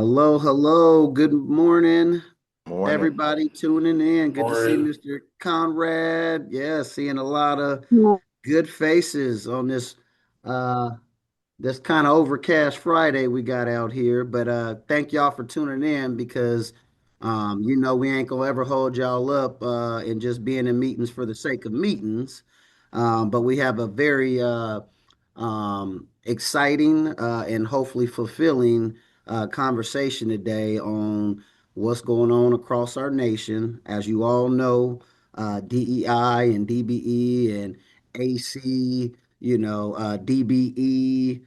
Hello, hello. Good morning, Morning. everybody tuning in. Good to see Morning. Mr. Conrad. Yeah, seeing a lot of Yeah. good faces on uh this kind of overcast Friday we got out here. But thank y'all for tuning in because we ain't gonna ever hold y'all up in just being in meetings for the sake of meetings. But we have a very exciting and hopefully fulfilling conversation today on what's going on across our nation. As you all know, DEI and DBE and AC, DBE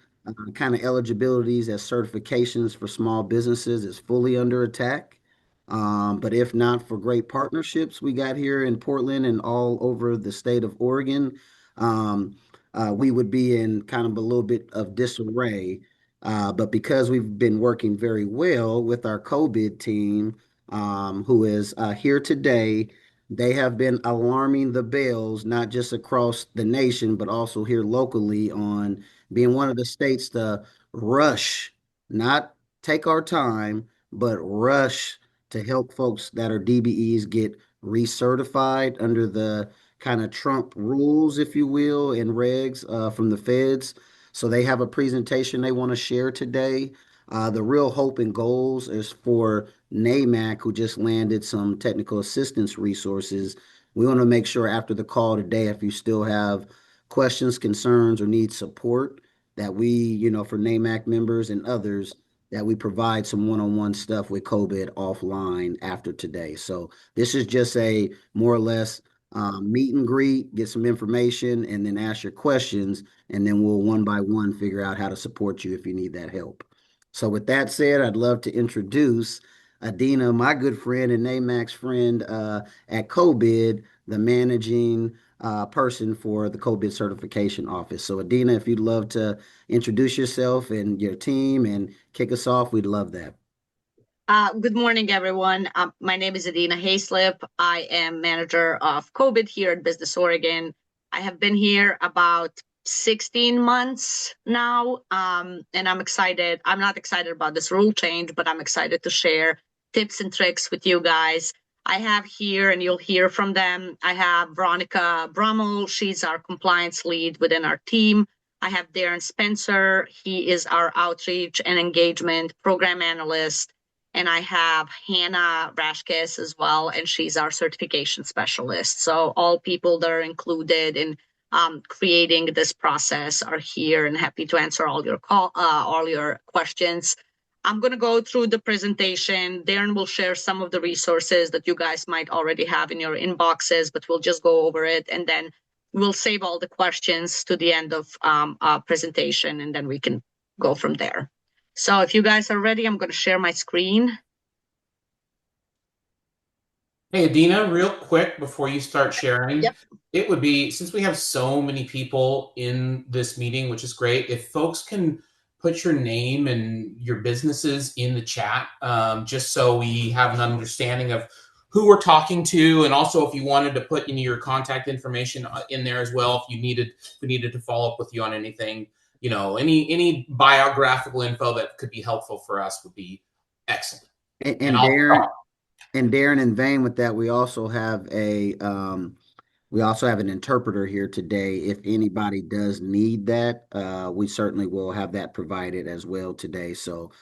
kind of eligibilities as certifications for small businesses is fully under attack. But if not for great partnerships we got here in Portland and all over the state of Oregon, we would be in kind of a little bit of disarray. But because we've been working very well with our COVID team, who is here today, they have been alarming the bells, not just across the nation, but also here locally on being one of the states to rush, not take our time, but rush to help folks that are DBEs get recertified under the kind of Trump rules, if you will, and regs from the feds. So they have a presentation they want to share today. The real hope and goals is for NAMAC, who just landed some technical assistance resources. We want to make sure after the call today, if you still have questions, concerns, or need support, that we, for NAMAC members and others, that we provide some one-on-one stuff with COVID offline after today. So this is just a more or less meet and greet, get some information, and then ask your questions, and then we'll one by one figure out how to support you if you need that help. So with that said, I'd love to introduce Adina, my good friend and NAMAC's friend at COBID, the managing person for the COBID Certification Office. So Adina, if you'd love to introduce yourself and your team and kick us off, we'd love that. Good morning, everyone. My name is Adina Hayslip. I am manager of COBID here at Business Oregon. I have been here about 16 months now, and I'm excited. I'm not excited about this rule change, but I'm excited to share tips and tricks with you guys. I have here, and you'll hear from them, I have Veronica Brummel. She's our compliance lead within our team. I have Darren Spencer. He is our outreach and engagement program analyst. And I have Hannah Rashkes as well, and she's our certification specialist. So all people that are included in creating this process are here and happy to answer all your questions. I'm going to go through the presentation. Darren will share some of the resources that you guys might already have in your inboxes, but we'll just go over it, and then we'll save all the questions to the end of presentation, and then we can go from there. So if you guys are ready, I'm going to share my screen. Hey, Adina, real quick before you start sharing, Yep. it would be, since we have so many people in this meeting, which is great, if folks can put your name and your businesses in the chat, just so we have an understanding of who we're talking to, and also if you wanted to put in your contact information in there as well, if we needed to follow up with you on anything, any biographical info that could be helpful for us would be excellent. And, And and I'll Darren, start. and Darren, in vain with that, we also have an interpreter here today. If anybody does need that, we certainly will have that provided as well today. So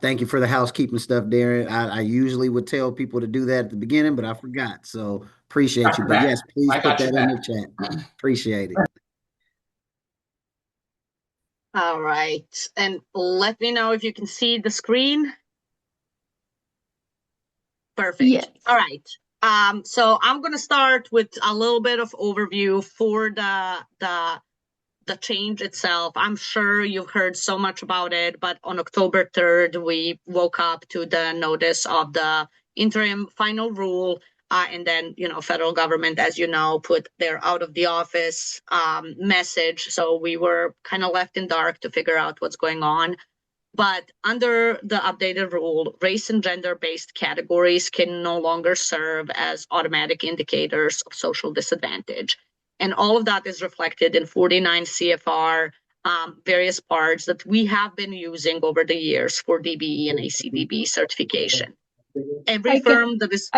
thank you for the housekeeping stuff, Darren. I usually would tell people to do that at the beginning, but I forgot. So appreciate Got you. your But back. yes, please I put got your that in back. the chat. Appreciate it. All right. And let me know if you can see the screen. Perfect. Yes. All right. So I'm going to start with a little bit of overview for the change itself. I'm sure you've heard so much about it, but on October 3rd, we woke up to the notice of the interim final rule. And then, federal government, as you know, put their out of the office message. So we were kind of left in dark to figure out what's going on. But under the updated rule, race and gender-based categories can no longer serve as automatic indicators of social disadvantage. And all of that is reflected in 49 CFR various parts that we have been using over the years for DBE and ACDB certification. Every firm that is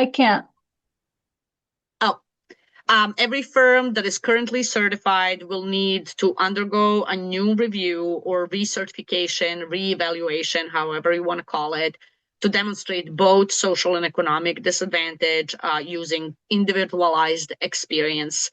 every firm that is currently certified will need to undergo a new review or recertification, reevaluation, however you want to call it, to demonstrate both social and economic disadvantage using individualized experience.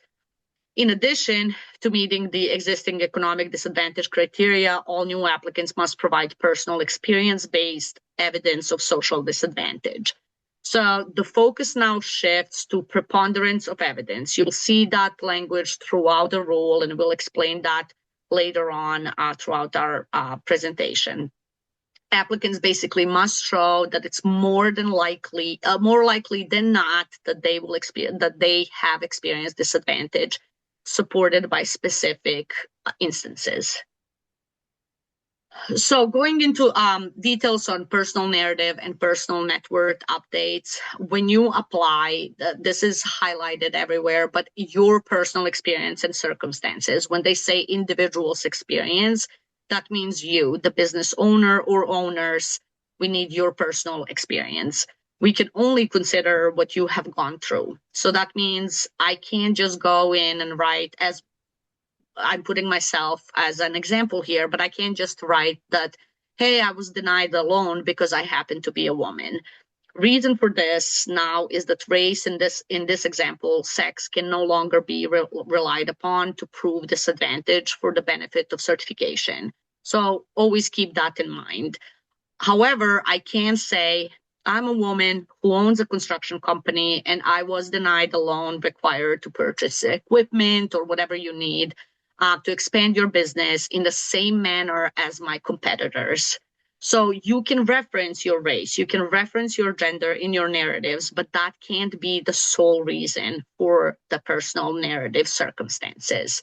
In addition to meeting the existing economic disadvantage criteria, all new applicants must provide personal experience-based evidence of social disadvantage. So the focus now shifts to preponderance of evidence. You'll see that language throughout the rule, and we'll explain that later on throughout our presentation. Applicants basically must show that it's more likely than not that they have experienced disadvantage, supported by specific instances. So going into details on personal narrative and personal net worth updates, when you apply, this is highlighted everywhere, but your personal experience and circumstances. When they say individual's experience, that means you, the business owner or owners. We need your personal experience. We can only consider what you have gone through. So that means I can't just go in and write, as I'm putting myself as an example here, but I can't just write that, hey, I was denied a loan because I happen to be a woman. Reason for this now is that race in this example, sex, can no longer be relied upon to prove disadvantage for the benefit of certification. So always keep that in mind. However, I can say I'm a woman who owns a construction company and I was denied a loan required to purchase equipment or whatever you need to expand your business in the same manner as my competitors. So you can reference your race, you can reference your gender in your narratives, but that can't be the sole reason for the personal narrative circumstances.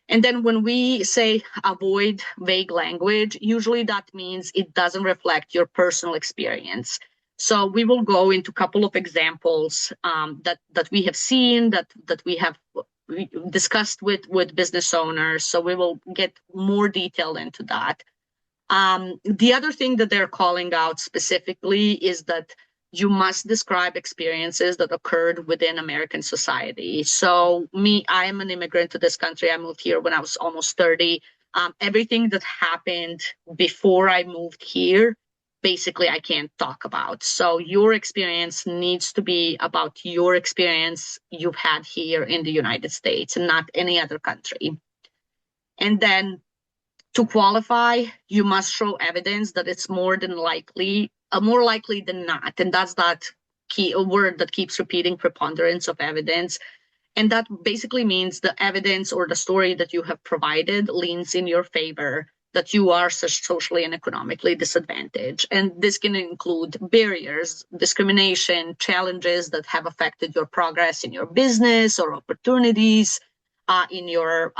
And then when we say avoid vague language, usually that means it doesn't reflect your personal experience. So we will go into a couple of examples that we have seen, that we have discussed with business owners. So we will get more detail into that. The other thing that they're calling out specifically is that you must describe experiences that occurred within American society. So I am an immigrant to this country. I moved here when I was almost 30. Everything that happened before I moved here, basically I can't talk about. So your experience needs to be about your experience you've had here in the United States and not any other country. And then to qualify, you must show evidence that it's more likely than not. And that's that key word that keeps repeating, preponderance of evidence. And that basically means the evidence or the story that you have provided leans in your favor, that you are socially and economically disadvantaged. And this can include barriers, discrimination, challenges that have affected your progress in your business or opportunities in your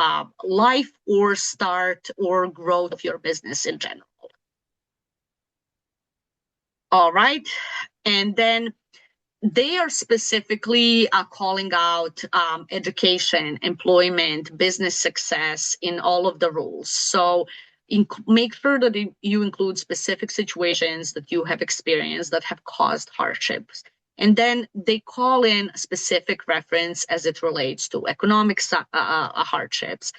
life or start or growth of your business in general. All right. And then they are specifically calling out education, employment, business success in all of the rules. So make sure that you include specific situations that you have experienced that have caused hardships. And then they call in specific reference as it relates to economic hardships,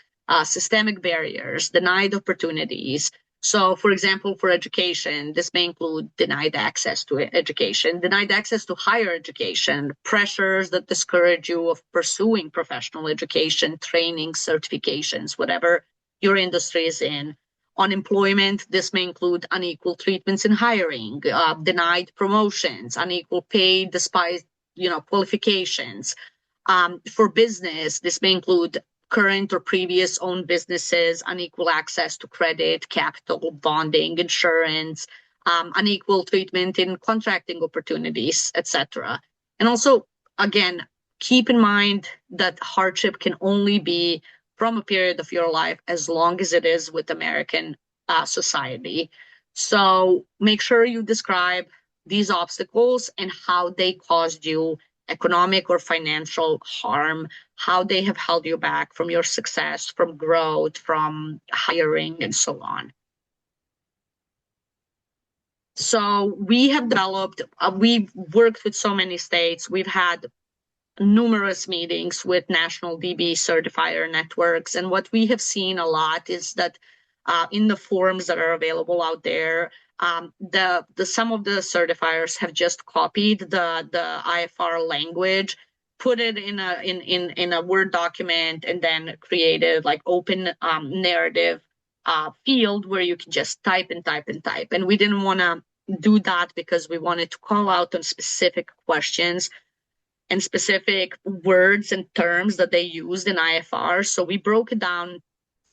systemic barriers, denied opportunities. So, for example, for education, this may include denied access to education, denied access to higher education, pressures that discourage you of pursuing professional education, training, certifications, whatever your industry is in. Unemployment, this may include unequal treatments in hiring, denied promotions, unequal pay despite qualifications. For business, this may include current or previous owned businesses, unequal access to credit, capital, bonding, insurance, unequal treatment in contracting opportunities, etc. And also, again, keep in mind that hardship can only be from a period of your life as long as it is with American society. So make sure you describe these obstacles and how they caused you economic or financial harm, how they have held you back from your success, from growth, from hiring, and so on. So we have developed, we've worked with so many states. We've had numerous meetings with national DBE certifier networks. And what we have seen a lot is that in the forums that are available out there, some of the certifiers have just copied the IFR language, put it in a Word document, and then created like open narrative field where you can just type and type and type. And we didn't want to do that because we wanted to call out on specific questions and specific words and terms that they used in IFR. So we broke it down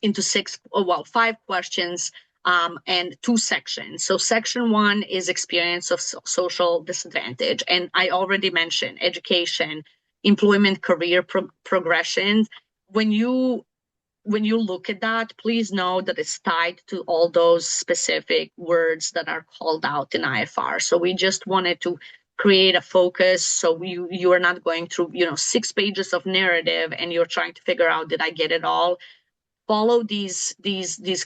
into 5 questions and 2 sections. So section 1 is experience of social disadvantage. And I already mentioned education, employment, career progression. When you look at that, please know that it's tied to all those specific words that are called out in IFR. So we just wanted to create a focus so you are not going through 6 pages of narrative and you're trying to figure out, did I get it all? Follow these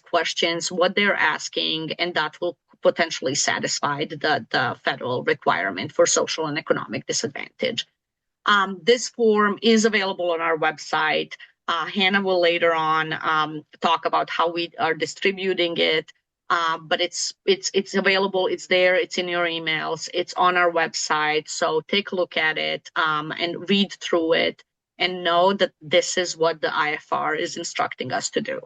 questions, what they're asking, and that will potentially satisfy the federal requirement for social and economic disadvantage. This form is available on our website. Hannah will later on talk about how we are distributing it, but it's available. It's there. It's in your emails. It's on our website. So take a look at it and read through it and know that this is what the IFR is instructing us to do.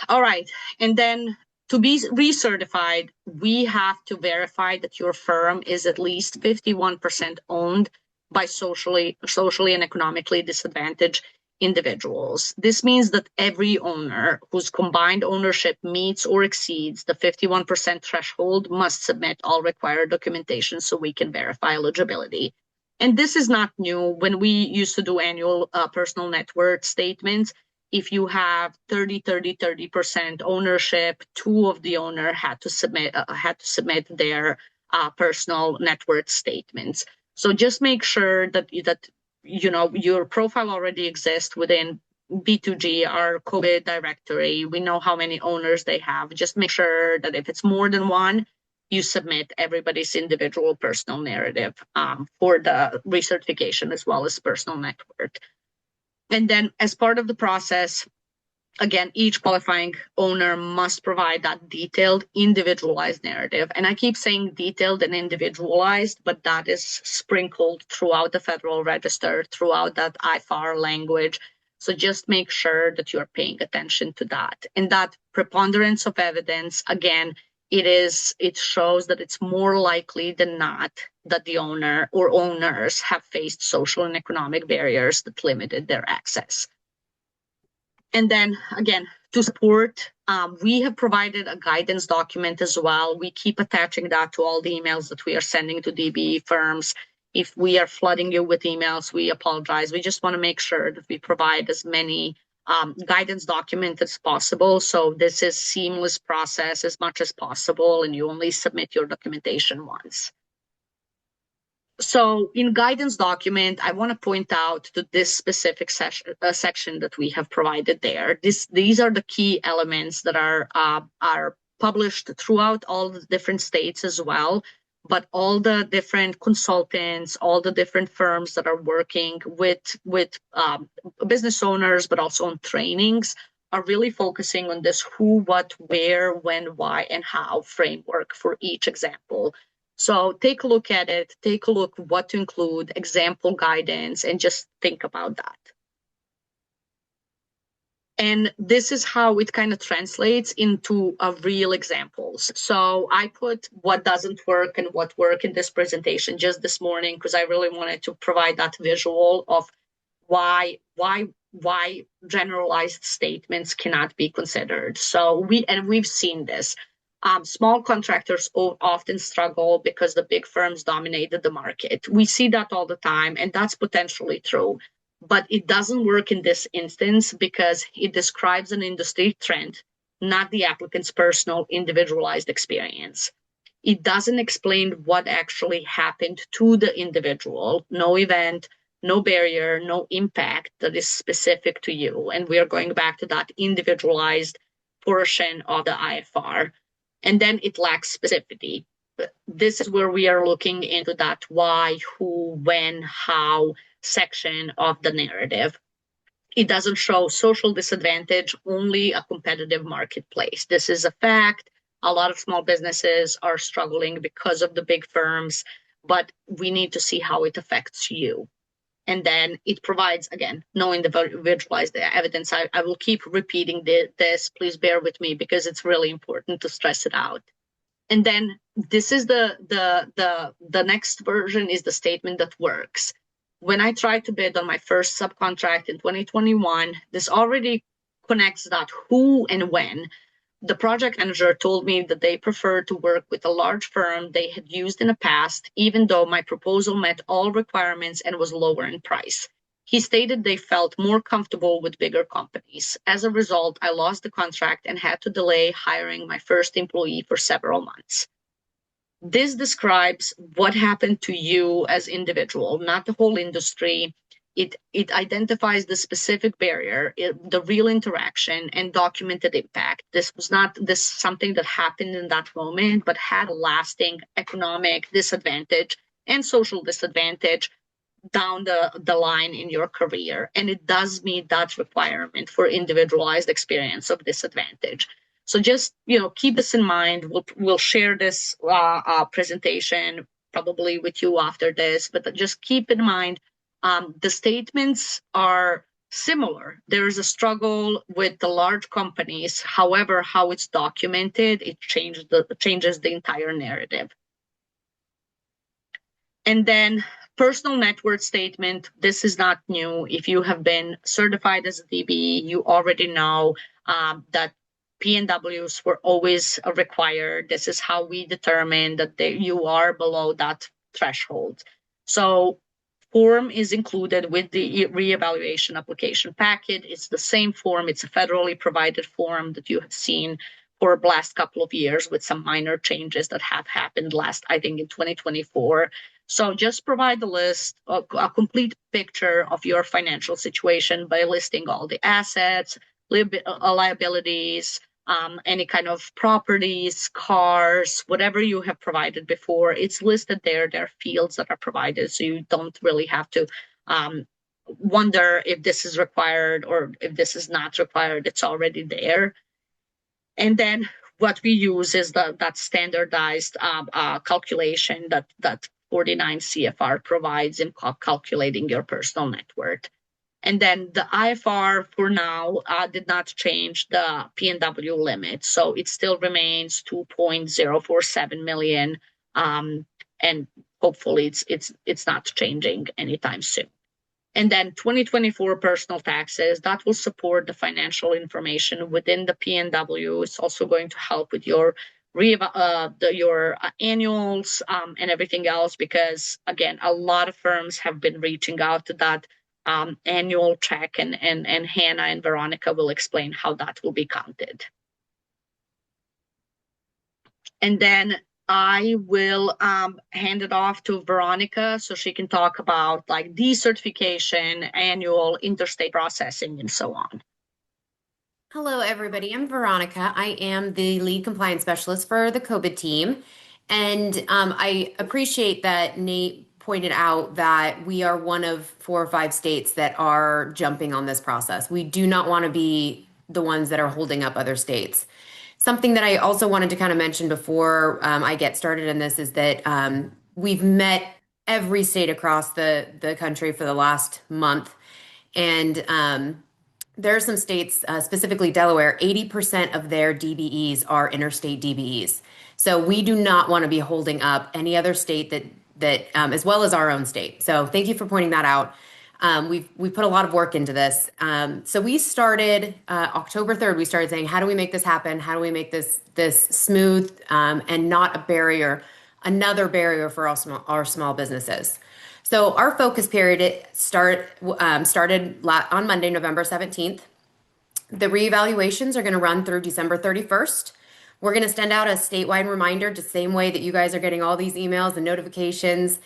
All right, and then to be recertified, we have to verify that your firm is at least 51% owned by socially and economically disadvantaged individuals. This means that every owner whose combined ownership meets or exceeds the 51% threshold must submit all required documentation so we can verify eligibility. And this is not new. When we used to do annual personal net worth statements, if you have 30% ownership, 2 of the owner had to submit their personal net worth statements. So just make sure that your profile already exists within B2G, our COVID directory. We know how many owners they have. Just make sure that if it's more than 1, you submit everybody's individual personal narrative for the recertification as well as personal net worth. And then as part of the process, again, each qualifying owner must provide that detailed, individualized narrative. And I keep saying detailed and individualized, but that is sprinkled throughout the Federal Register, throughout that IFR language. So just make sure that you're paying attention to that. And that preponderance of evidence, again, it shows that it's more likely than not that the owner or owners have faced social and economic barriers that limited their access. And then again, to support, we have provided a guidance document as well. We keep attaching that to all the emails that we are sending to DBE firms. If we are flooding you with emails, we apologize. We just want to make sure that we provide as many guidance documents as possible. So this is seamless process as much as possible, and you only submit your documentation once. So in guidance document, I want to point out to this specific section that we have provided there. These are the key elements that are published throughout all the different states as well, but all the different consultants, all the different firms that are working with business owners, but also on trainings, are really focusing on this who, what, where, when, why, and how framework for each example. So take a look at it, take a look what to include, example guidance, and just think about that. And this is how it kind of translates into real examples. So I put what doesn't work and what work in this presentation just this morning, because I really wanted to provide that visual of why generalized statements cannot be considered. So we've seen this. Small contractors often struggle because the big firms dominated the market. We see that all the time, and that's potentially true. But it doesn't work in this instance because it describes an industry trend, not the applicant's personal individualized experience. It doesn't explain what actually happened to the individual. No event, no barrier, no impact that is specific to you. And we are going back to that individualized portion of the IFR. And then it lacks specificity. This is where we are looking into that why, who, when, how section of the narrative. It doesn't show social disadvantage, only a competitive marketplace. This is a fact. A lot of small businesses are struggling because of the big firms, but we need to see how it affects you. And then it provides, again, no individualized evidence. I will keep repeating this. Please bear with me because it's really important to stress it out. And then this is the next version is the statement that works. When I tried to bid on my first subcontract in 2021, this already connects that who and when. The project manager told me that they prefer to work with a large firm they had used in the past, even though my proposal met all requirements and was lower in price. He stated they felt more comfortable with bigger companies. As a result, I lost the contract and had to delay hiring my first employee for several months. This describes what happened to you as individual, not the whole industry. It identifies the specific barrier, the real interaction, and documented impact. This was not something that happened in that moment, but had a lasting economic disadvantage and social disadvantage down the line in your career. And it does meet that requirement for individualized experience of disadvantage. So just, keep this in mind. We'll share this presentation probably with you after this, but just keep in mind, the statements are similar. There is a struggle with the large companies. However, how it's documented, it changes the entire narrative. And then personal net worth statement. This is not new. If you have been certified as a DBE, you already know that P&Ws were always required. This is how we determine that you are below that threshold. So form is included with the reevaluation application packet. It's the same form. It's a federally provided form that you have seen for the last couple of years with some minor changes that have happened I think in 2024. So just provide the list, a complete picture of your financial situation by listing all the assets, liabilities, any kind of properties, cars, whatever you have provided before. It's listed there. There are fields that are provided, so you don't really have to wonder if this is required or if this is not required. It's already there. And then what we use is that standardized calculation that 49 CFR provides in calculating your personal net worth. And then the IFR for now did not change the P&W limit. So it still remains 2.047 million. And hopefully it's not changing anytime soon. And then 2024 personal taxes, that will support the financial information within the P&W. It's also going to help with your annuals and everything else, because again, a lot of firms have been reaching out to that annual check, and Hannah and Veronica will explain how that will be counted. And then I will hand it off to Veronica so she can talk about like decertification, annual, interstate processing, and so on. Hello, everybody. I'm Veronica. I am the lead compliance specialist for the COBID team. And I appreciate that Nate pointed out that we are one of 4 or 5 states that are jumping on this process. We do not want to be the ones that are holding up other states. Something that I also wanted to kind of mention before I get started in this is that we've met every state across the country for the last month. And there are some states, specifically Delaware, 80% of their DBEs are interstate DBEs. So we do not want to be holding up any other state that as well as our own state. So thank you for pointing that out. We put a lot of work into this. So we started October 3rd. We started saying, how do we make this happen? How do we make this smooth and not another barrier for our small businesses? So our focus period started on Monday, November 17th. The reevaluations are going to run through December 31st. We're going to send out a statewide reminder the same way that you guys are getting all these emails and notifications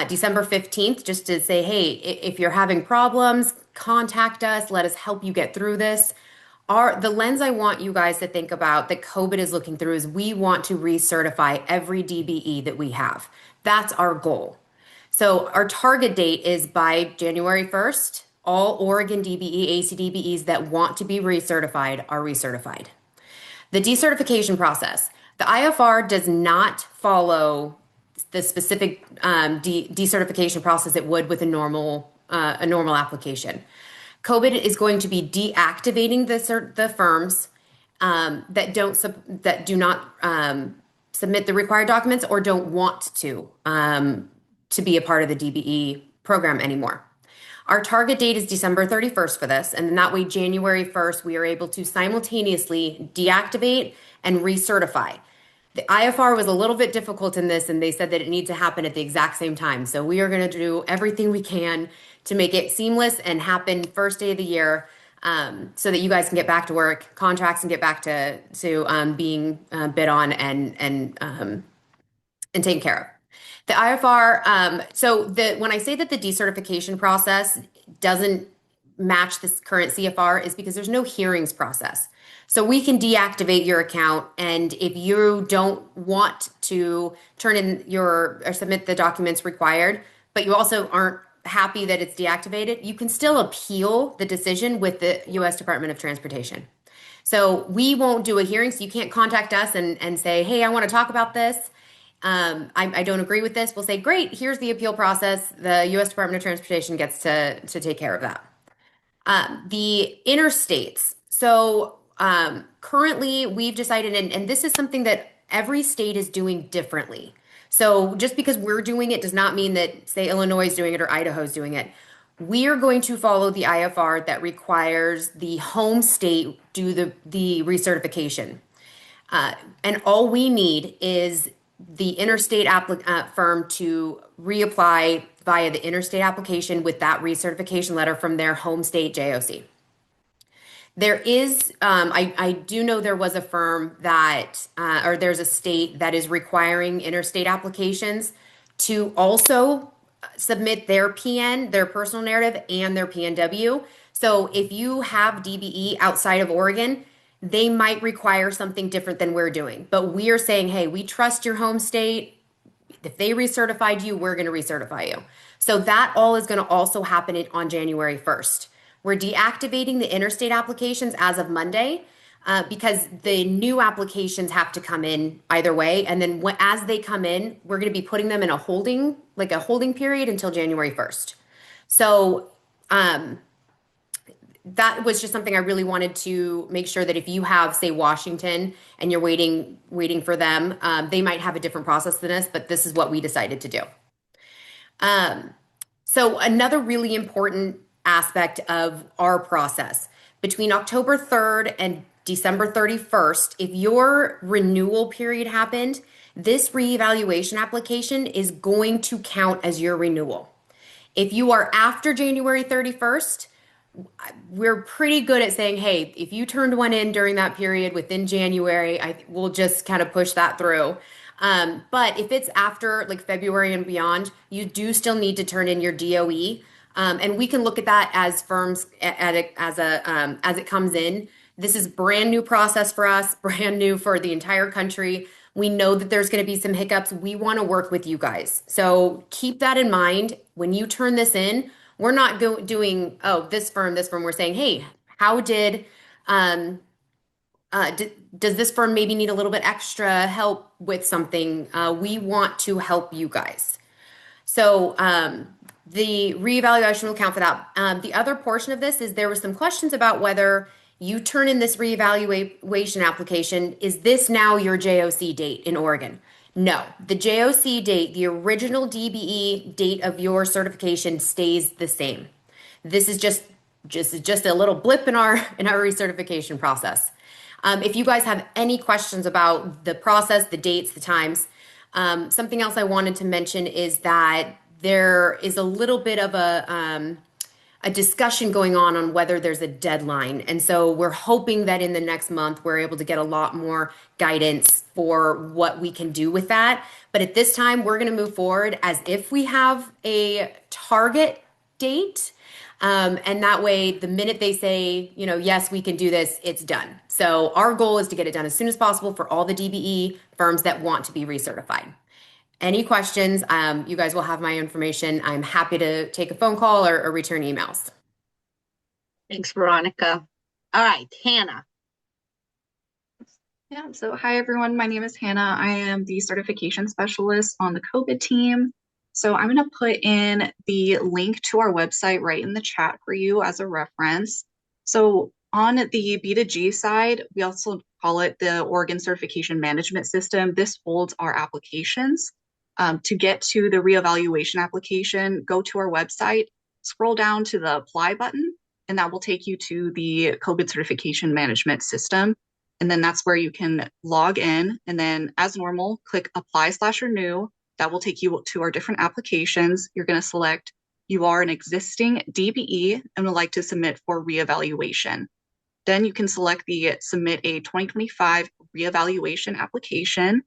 December 15th, just to say, hey, if you're having problems, contact us. Let us help you get through this. The lens I want you guys to think about that COBID is looking through is we want to recertify every DBE that we have. That's our goal. So our target date is by January 1st. All Oregon DBE, AC DBEs that want to be recertified are recertified. The decertification process. The IFR does not follow the specific decertification process it would with a normal application. COBID is going to be deactivating the firms that do not submit the required documents or don't want to be a part of the DBE program anymore. Our target date is December 31st for this, and then that way January 1st we are able to simultaneously deactivate and recertify. The IFR was a little bit difficult in this, and they said that it needs to happen at the exact same time. So we are going to do everything we can to make it seamless and happen first day of the year, so that you guys can get back to work, contracts, and get back to being bid on and taken care of. The IFR, when I say that the decertification process doesn't match this current CFR is because there's no hearings process. So we can deactivate your account, and if you don't want to turn in or submit the documents required, but you also aren't happy that it's deactivated, you can still appeal the decision with the U.S. Department of Transportation. So we won't do a hearing, so you can't contact us and say, hey, I want to talk about this. I don't agree with this. We'll say, great, here's the appeal process. The U.S. Department of Transportation gets to take care of that. The interstates. So currently we've decided, and this is something that every state is doing differently. So just because we're doing it does not mean that, say, Illinois is doing it or Idaho is doing it. We are going to follow the IFR that requires the home state do the recertification. And all we need is the interstate firm to reapply via the interstate application with that recertification letter from their home state JOC. There is, I do know there was a firm that, or there's a state that is requiring interstate applications to also submit their PN, their personal narrative, and their PNW. So if you have DBE outside of Oregon, they might require something different than we're doing. But we are saying, hey, we trust your home state. If they recertified you, we're going to recertify you. So that all is going to also happen on January 1st. We're deactivating the interstate applications as of Monday because the new applications have to come in either way. And then as they come in, we're going to be putting them in a holding period until January 1st. So that was just something I really wanted to make sure that if you have, say, Washington and you're waiting for them, they might have a different process than us, but this is what we decided to do. So another really important aspect of our process, between October 3rd and December 31st, if your renewal period happened, this reevaluation application is going to count as your renewal. If you are after January 31st, we're pretty good at saying, hey, if you turned one in during that period within January, we'll just kind of push that through. But if it's after like February and beyond, you do still need to turn in your DOE. And we can look at that as firms as it comes in. This is brand new process for us, brand new for the entire country. We know that there's going to be some hiccups. We want to work with you guys. So keep that in mind. When you turn this in, we're not doing, oh, this firm. We're saying, hey, how does this firm maybe need a little bit extra help with something? We want to help you guys. So the reevaluation will count for that. The other portion of this is there were some questions about whether you turn in this reevaluation application. Is this now your JOC date in Oregon? No, the JOC date, the original DBE date of your certification stays the same. This is just a little blip in our recertification process. If you guys have any questions about the process, the dates, the times, something else I wanted to mention is that there is a little bit of a discussion going on whether there's a deadline. And so we're hoping that in the next month, we're able to get a lot more guidance for what we can do with that. But at this time, we're going to move forward as if we have a target date. And that way, the minute they say, yes, we can do this, it's done. So our goal is to get it done as soon as possible for all the DBE firms that want to be recertified. Any questions? You guys will have my information. I'm happy to take a phone call or return emails. Thanks, Veronica. All right, Hannah. Yeah, so hi everyone, my name is Hannah. I am the certification specialist on the COBID team. So I'm going to put in the link to our website right in the chat for you as a reference. So on the B2G side, we also call it the Oregon Certification Management System. This holds our applications. To get to the reevaluation application, go to our website, scroll down to the apply button, and that will take you to the COBID Certification Management System. And then that's where you can log in. And then as normal, click apply/renew. That will take you to our different applications. You're going to select you are an existing DBE and would like to submit for reevaluation. Then you can select the submit a 2025 reevaluation application.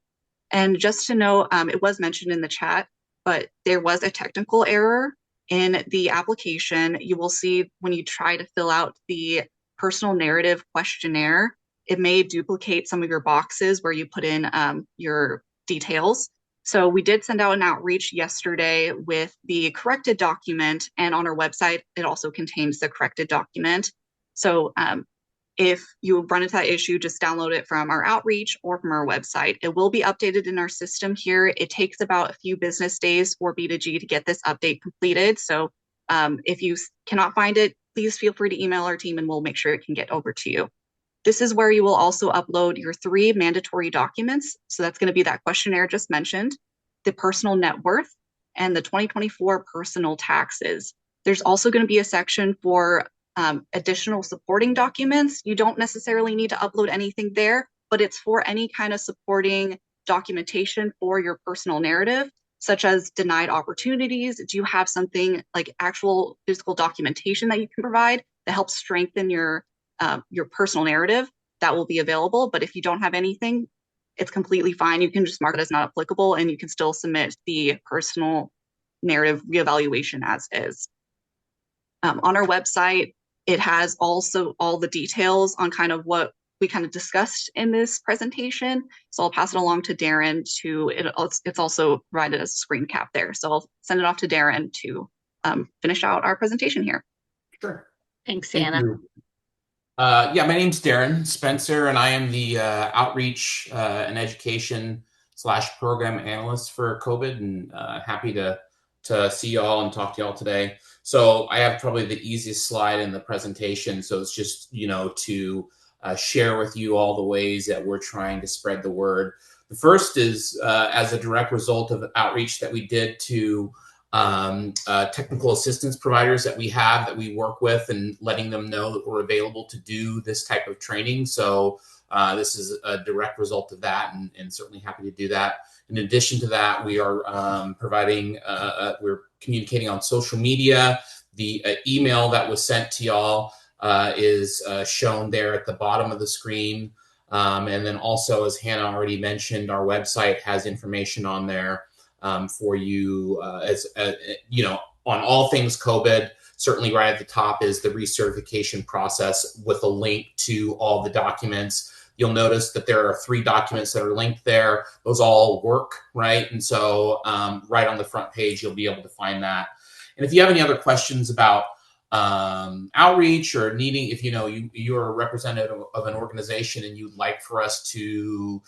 And just to know, it was mentioned in the chat, but there was a technical error in the application. You will see when you try to fill out the personal narrative questionnaire, it may duplicate some of your boxes where you put in your details. So we did send out an outreach yesterday with the corrected document, and on our website, it also contains the corrected document. So if you run into that issue, just download it from our outreach or from our website. It will be updated in our system here. It takes about a few business days for B2G to get this update completed. So if you cannot find it, please feel free to email our team and we'll make sure it can get over to you. This is where you will also upload your 3 mandatory documents. So that's going to be that questionnaire just mentioned, the personal net worth, and the 2024 personal taxes. There's also going to be a section for additional supporting documents. You don't necessarily need to upload anything there, but it's for any kind of supporting documentation for your personal narrative, such as denied opportunities. Do you have something like actual physical documentation that you can provide that helps strengthen your personal narrative? That will be available. But if you don't have anything, it's completely fine. You can just mark it as not applicable and you can still submit the personal narrative reevaluation as is. On our website, it has also all the details on kind of what we kind of discussed in this presentation. So I'll pass it along to Darren it's also provided as a screen cap there. So I'll send it off to Darren to finish out our presentation here. Sure. Thanks, Thank Hannah. you. Yeah, my name's Darren Spencer, and I am the outreach and education / program analyst for COBID, and happy to see you all and talk to you all today. So I have probably the easiest slide in the presentation. So it's just, to share with you all the ways that we're trying to spread the word. The first is as a direct result of outreach that we did to technical assistance providers that we work with, and letting them know that we're available to do this type of training. So this is a direct result of that, and certainly happy to do that. In addition to that, we are providing, we're communicating on social media. The email that was sent to y'all is shown there at the bottom of the screen. And then also, as Hannah already mentioned, our website has information on there for you, on all things COBID. Certainly right at the top is the recertification process with a link to all the documents. You'll notice that there are 3 documents that are linked there. Those all work, right? And so right on the front page, you'll be able to find that. And if you have any other questions about outreach or needing, if you're a representative of an organization and you'd like for us to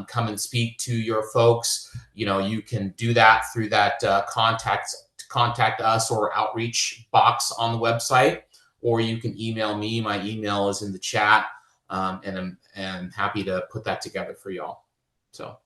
come and speak to your folks, you can do that through that contact us or outreach box on the website, or you can email me. My email is in the chat, and I'm happy to put that together for y'all. So.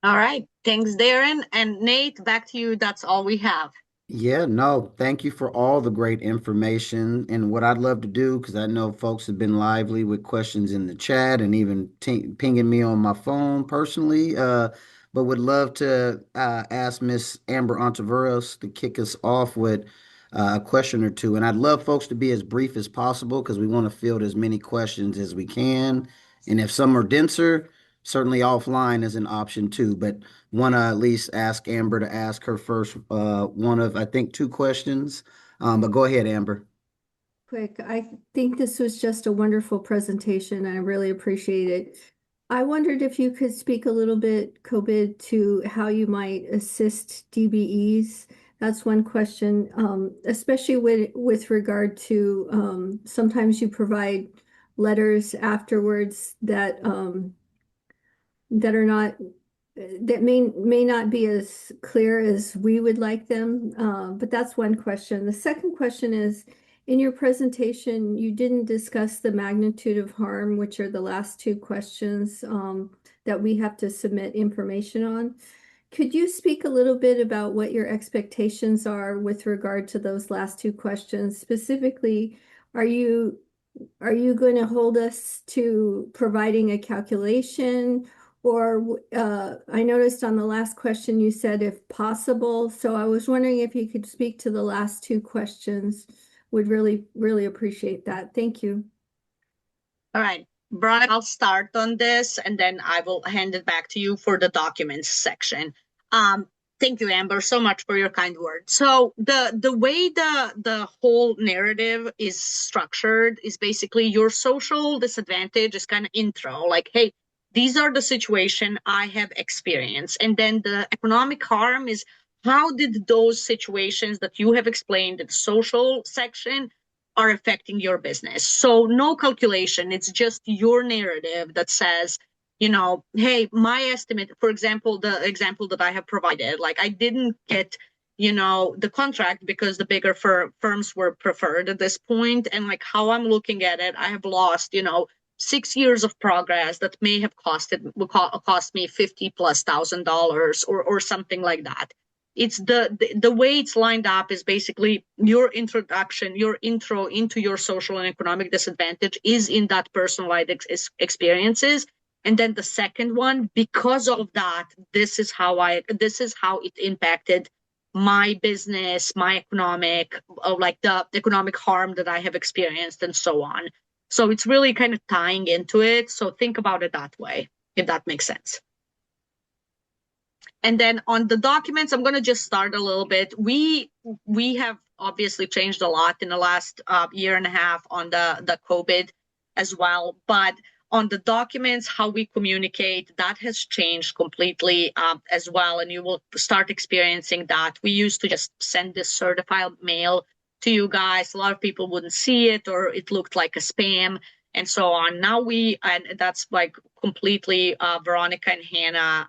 All right. Thanks, Darren. And Nate, back to you. That's all we have. Yeah, no, thank you for all the great information. And what I'd love to do, because I know folks have been lively with questions in the chat and even pinging me on my phone personally, but would love to ask Miss Amber Ontiveros to kick us off with a question or two. And I'd love folks to be as brief as possible because we want to field as many questions as we can. And if some are denser, certainly offline is an option too. But want to at least ask Amber to ask her first one of, I think, two questions. But go ahead, Amber. Quick. I think this was just a wonderful presentation. I really appreciate it. I wondered if you could speak a little bit, COVID, to how you might assist DBEs. That's one question, especially with regard to sometimes you provide letters afterwards that that are not that may not be as clear as we would like them. But that's one question. The second question is, in your presentation, you didn't discuss the magnitude of harm, which are the last two questions that we have to submit information on. Could you speak a little bit about what your expectations are with regard to those last two questions? Specifically, are you going to hold us to providing a calculation? Or I noticed on the last question you said if possible. So I was wondering if you could speak to the last two questions. Would really appreciate that. Thank you. All right, Brian, I'll start on this and then I will hand it back to you for the documents section. Thank you, Amber, so much for your kind words. So the way the whole narrative is structured is basically your social disadvantage is kind of intro, like, hey, these are the situation I have experienced. And then the economic harm is how did those situations that you have explained in the social section are affecting your business. So no calculation, it's just your narrative that says, you know, hey, my estimate, for example, the example that I have provided, like I didn't get, you know, the contract because the bigger firms were preferred at this point. And like how I'm looking at it, I have lost, you know, 6 years of progress that may have cost me $50,000+ or something like that. It's the way it's lined up is basically your introduction, your intro into your social and economic disadvantage is in that personalized experiences. And then the second one, because of that, this is how it impacted my business, my economic, like the economic harm that I have experienced and so on. So it's really kind of tying into it. So think about it that way, if that makes sense. And then on the documents, I'm going to just start a little bit. We have obviously changed a lot in the last year and a half on the COVID as well. But on the documents, how we communicate, that has changed completely as well. And you will start experiencing that. We used to just send this certified mail to you guys. A lot of people wouldn't see it or it looked like a spam and so on. Now and that's like completely Veronica and Hannah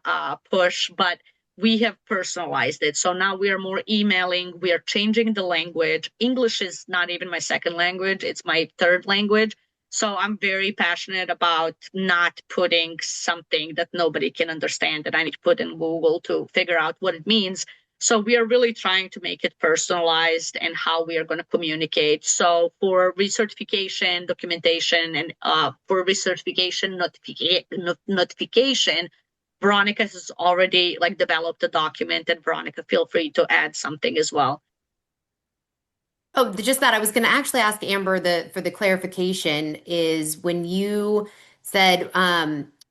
push, but we have personalized it. So now we are more emailing, we are changing the language. English is not even my second language, it's my third language. So I'm very passionate about not putting something that nobody can understand that I need to put in Google to figure out what it means. So we are really trying to make it personalized and how we are going to communicate. So for recertification documentation and for recertification notification, Veronica has already like developed a document, and Veronica, feel free to add something as well. Oh, just that I was going to actually ask Amber for the clarification is when you said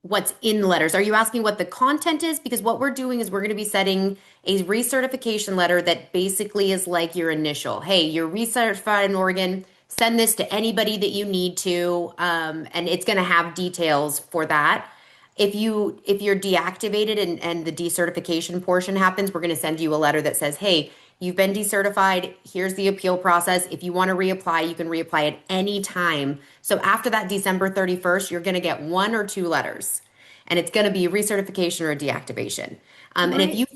what's in letters, are you asking what the content is? Because what we're doing is we're going to be setting a recertification letter that basically is like your initial, hey, you're recertified in Oregon, send this to anybody that you need to, and it's going to have details for that. If you're deactivated and the decertification portion happens, we're going to send you a letter that says, hey, you've been decertified. Here's the appeal process. If you want to reapply, you can reapply at any time. So after that December 31st, you're going to get 1 or 2 letters, and it's going to be recertification or deactivation. And if you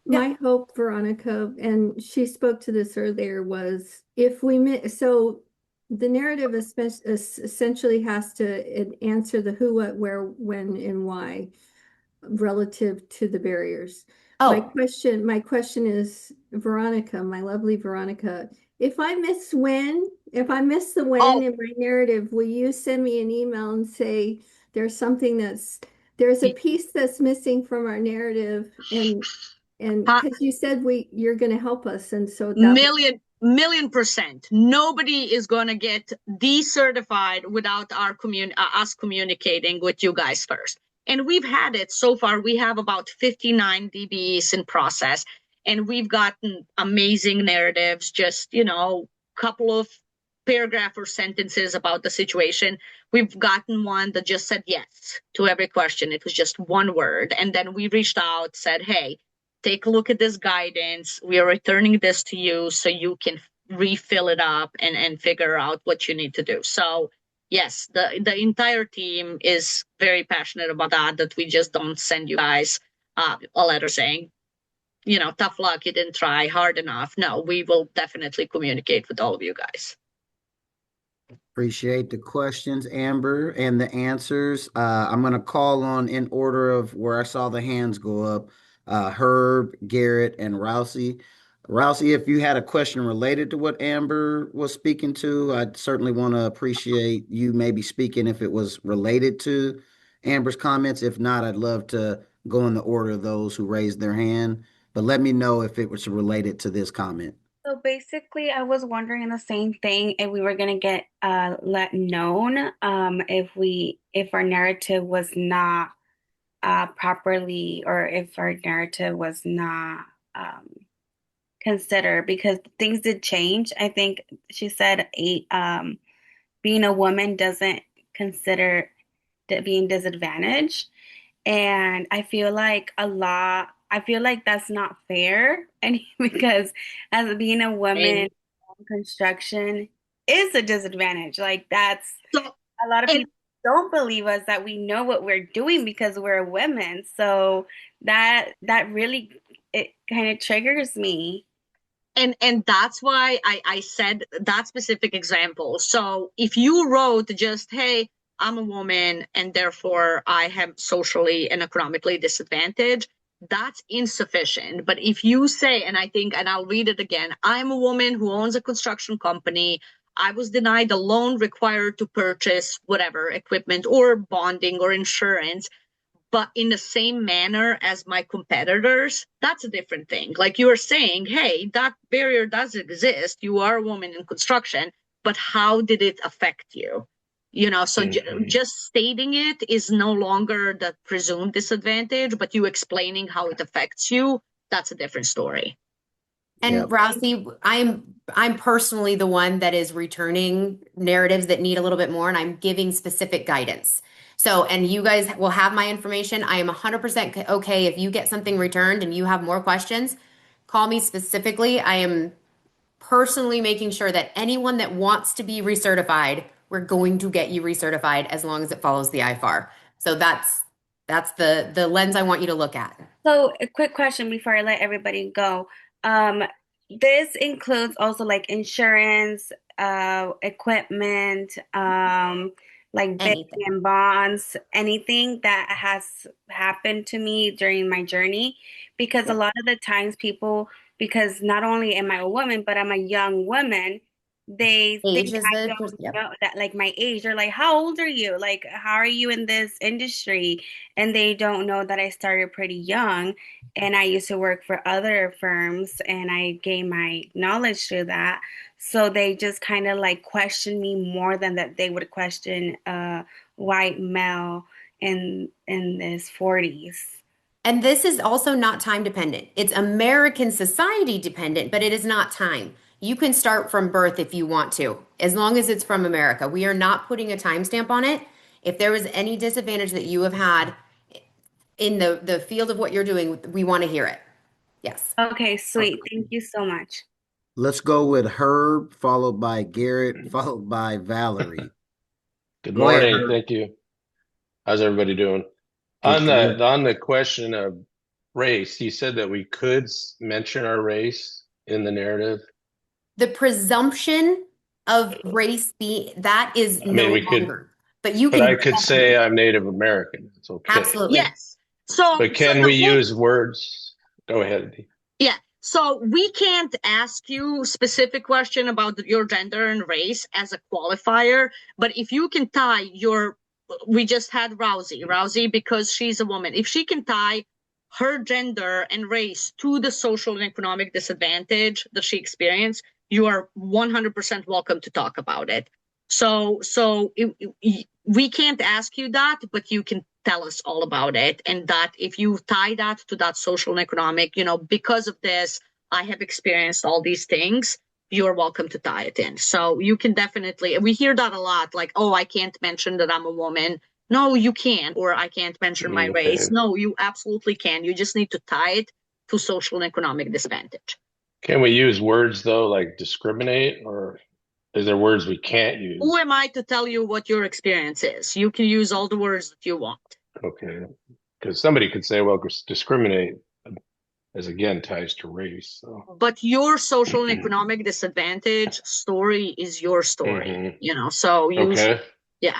my hope, Veronica, and she spoke to this earlier, was if we so the narrative essentially has to answer the who, what, where, when, and why relative to the barriers. Oh. My question is, Veronica, my lovely Veronica, if I miss the when in my narrative, will you send me an email and say there's a piece that's missing from our narrative, and because you said you're going to help us, and so 1,000,000%. Nobody is going to get decertified without us communicating with you guys first. And we've had it so far. We have about 59 DBEs in process, and we've gotten amazing narratives, just, couple of paragraph or sentences about the situation. We've gotten one that just said yes to every question. It was just one word. And then we reached out, said, hey, take a look at this guidance. We are returning this to you so you can refill it up and figure out what you need to do. So yes, the entire team is very passionate about that we just don't send you guys a letter saying, tough luck, you didn't try hard enough. No, we will definitely communicate with all of you guys. Appreciate the questions, Amber, and the answers. I'm going to call on in order of where I saw the hands go up, Herb, Garrett, and Rousey. Rousey, if you had a question related to what Amber was speaking to, I'd certainly want to appreciate you maybe speaking if it was related to Amber's comments. If not, I'd love to go in the order of those who raised their hand, but let me know if it was related to this comment. So basically, I was wondering the same thing if we were gonna get let known if our narrative was not properly, or if our narrative was not considered, because things did change. I think she said being a woman doesn't consider being disadvantaged, and I feel like that's not fair. And because as being a woman in construction is a disadvantage. Like that's a lot of people don't believe us that we know what we're doing because we're women. So that really, it kind of triggers me. And that's why I said that specific example. So if you wrote just, hey, I'm a woman and therefore I am socially and economically disadvantaged, that's insufficient. But if you say, and I'll read it again, I'm a woman who owns a construction company. I was denied a loan required to purchase whatever equipment or bonding or insurance, but in the same manner as my competitors, that's a different thing. Like you are saying, hey, that barrier does exist. You are a woman in construction, but how did it affect you? So just stating it is no longer the presumed disadvantage, but you explaining how it affects you, that's a different story. And Yep. Rousey, I'm personally the one that is returning narratives that need a little bit more, and I'm giving specific guidance. So, and you guys will have my information. I am 100% okay if you get something returned and you have more questions, call me specifically. I am personally making sure that anyone that wants to be recertified, we're going to get you recertified as long as it follows the IFAR. So that's the lens I want you to look at. So a quick question before I let everybody go. This includes also like insurance, equipment, like bank and bonds, anything that has happened to me during my journey. Because a lot of the times people, because not only am I a woman, but I'm a young woman, they think I don't know that, like my age. They're like, how old are you? Like, how are you in this industry? And they don't know that I started pretty young. And I used to work for other firms and I gained my knowledge through that. So they just kind of like question me more than that they would question a white male in his 40s. And this is also not time dependent. It's American society dependent, but it is not time. You can start from birth if you want to, as long as it's from America. We are not putting a timestamp on it. If there was any disadvantage that you have had in the field of what you're doing, we want to hear it. Yes. Okay, sweet. Thank you so much. Let's go with Herb, followed by Garrett, followed by Valerie. Good Go ahead, morning. Herb. Thank you. How's everybody doing? Good. On the question of race, you said that we could mention our race in the narrative. The presumption of race that is no longer. But you can. But I could say I'm Native American. It's okay. Absolutely. Yes. So, but can we use words? Go ahead. Yeah. So we can't ask you specific question about your gender and race as a qualifier. But if you can tie we just had Rousey because she's a woman. If she can tie her gender and race to the social and economic disadvantage that she experienced, you are 100% welcome to talk about it. So we can't ask you that, but you can tell us all about it. And that if you tie that to that social and economic, because of this, I have experienced all these things, you're welcome to tie it in. So you can definitely, we hear that a lot, like, oh, I can't mention that I'm a woman. No, you can't. Or I can't mention my race. No, you absolutely can. You just need to tie it to social and economic disadvantage. Can we use words though, like discriminate, or is there words we can't use? Who am I to tell you what your experience is? You can use all the words that you want. Okay. Because somebody could say, well, discriminate as again ties to race. So. But your social and economic disadvantage story is your story, so you, okay. Yeah.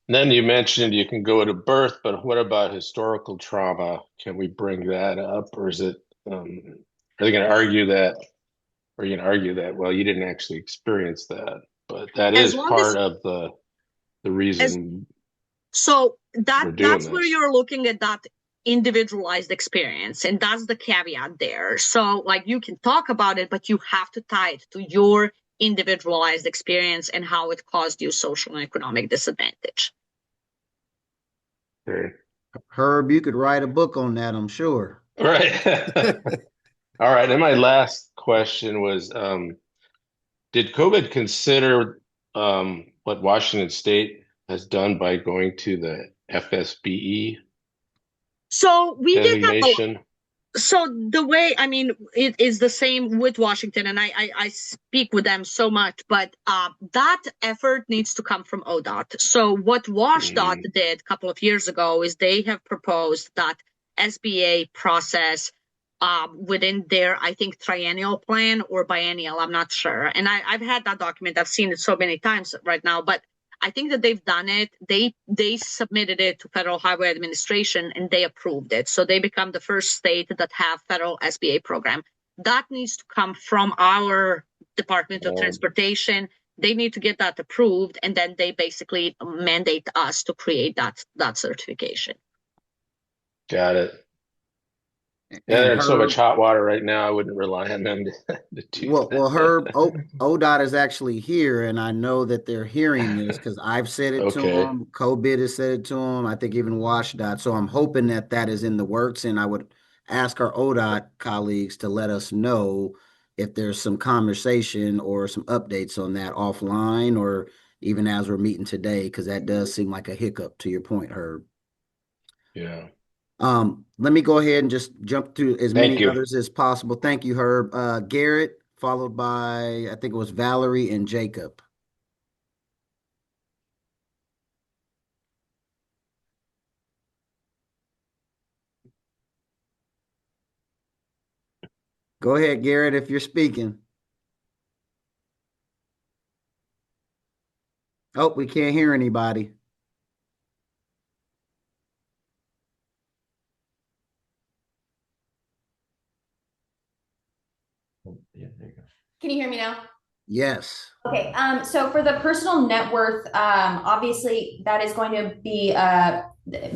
And then you mentioned you can go to birth, but what about historical trauma? Can we bring that up, or is it, are they going to argue that, or are you going to argue that, well, you didn't actually experience that, but that is part of the reason. So that's where you're looking at that individualized experience, and that's the caveat there. So like you can talk about it, but you have to tie it to your individualized experience and how it caused you social and economic disadvantage. Okay. Herb, you could write a book on that, I'm sure. Right. All right. And my last question was, did COVID consider what Washington State has done by going to the FSBE? So we designation? So the way, it is the same with Washington, and I speak with them so much, but that effort needs to come from ODOT. So what WashDOT did a couple of years ago is they have proposed that SBA process within their, I think, triennial plan or biennial, I'm not sure. And I've had that document, I've seen it so many times right now, but I think that they've done it. They submitted it to Federal Highway Administration and they approved it. So they become the first state that have federal SBA program. That needs to come from our Department of Transportation. They need to get that approved, and then they basically mandate us to create that certification. Got it. Yeah, they're in so much hot water right now. I wouldn't rely on them to do that. Well, Herb, ODOT is actually here, and I know that they're hearing this because I've said it to them. COBID has said it to them. I think even WashDOT. So I'm hoping that is in the works, and I would ask our ODOT colleagues to let us know if there's some conversation or some updates on that offline, or even as we're meeting today, because that does seem like a hiccup to your point, Herb. Yeah. Let me go ahead and just jump through as many others as possible. Thank you, Herb. Garrett, followed by, I think it was Valerie and Jacob. Go ahead, Garrett, if you're speaking. Oh, we can't hear anybody. Yeah, there you go. Can you hear me now? Yes. Okay. So for the personal net worth, obviously that is going to be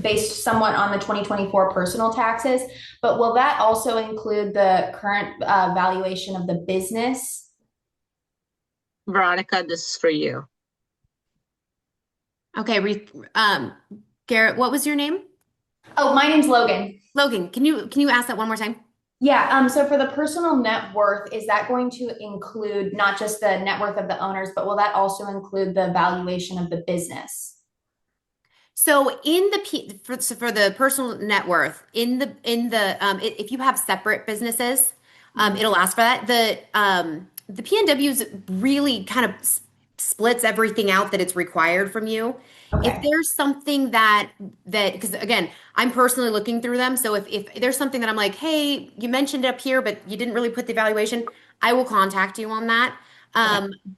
based somewhat on the 2024 personal taxes, but will that also include the current valuation of the business? Veronica, this is for you. Okay. Garrett, what was your name? Oh, my name's Logan. Logan, can you ask that one more time? Yeah, so for the personal net worth, is that going to include not just the net worth of the owners, but will that also include the valuation of the business? So for the personal net worth, if you have separate businesses, it'll ask for that. The PNW's really kind of splits everything out that it's required from you. Okay. If there's something that because again, I'm personally looking through them. So if there's something that I'm like, hey, you mentioned it up here, but you didn't really put the evaluation, I will contact you on that.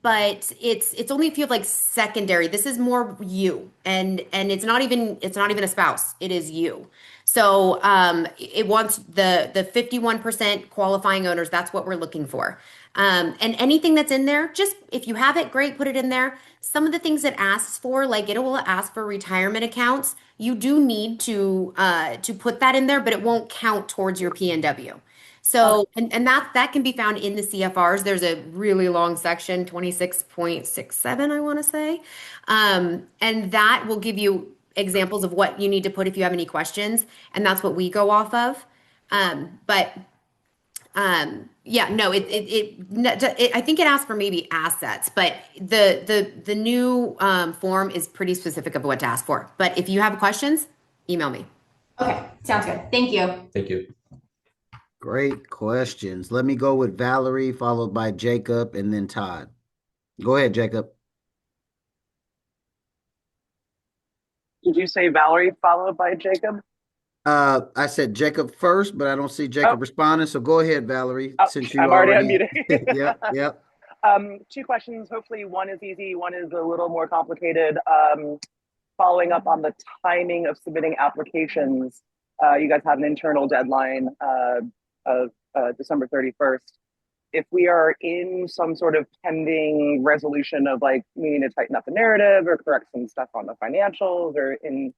But it's only if you have like secondary. This is more you, and it's not even a spouse. It is you. So it wants the 51% qualifying owners. That's what we're looking for. And anything that's in there, just if you have it, great, put it in there. Some of the things it asks for, like it will ask for retirement accounts. you do need to put that in there, but it won't count towards your PNW. So, and that can be found in the CFRs. There's a really long section, 26.67, I want to say. And that will give you examples of what you need to put if you have any questions. And that's what we go off of. Yeah, no, I think it asks for maybe assets, but the new form is pretty specific of what to ask for. But if you have questions, email me. Okay, sounds good. Thank you. Thank you. Great questions. Let me go with Valerie, followed by Jacob, and then Todd. Go ahead, Jacob. Did you say Valerie followed by Jacob? I said Jacob first, but I don't see Jacob responding. So go ahead, Valerie, since you I'm already unmuted. Yep. Two questions. Hopefully one is easy, one is a little more complicated. Following up on the timing of submitting applications, you guys have an internal deadline of December 31st. If we are in some sort of pending resolution of like needing to tighten up the narrative or correct some stuff on the financials or in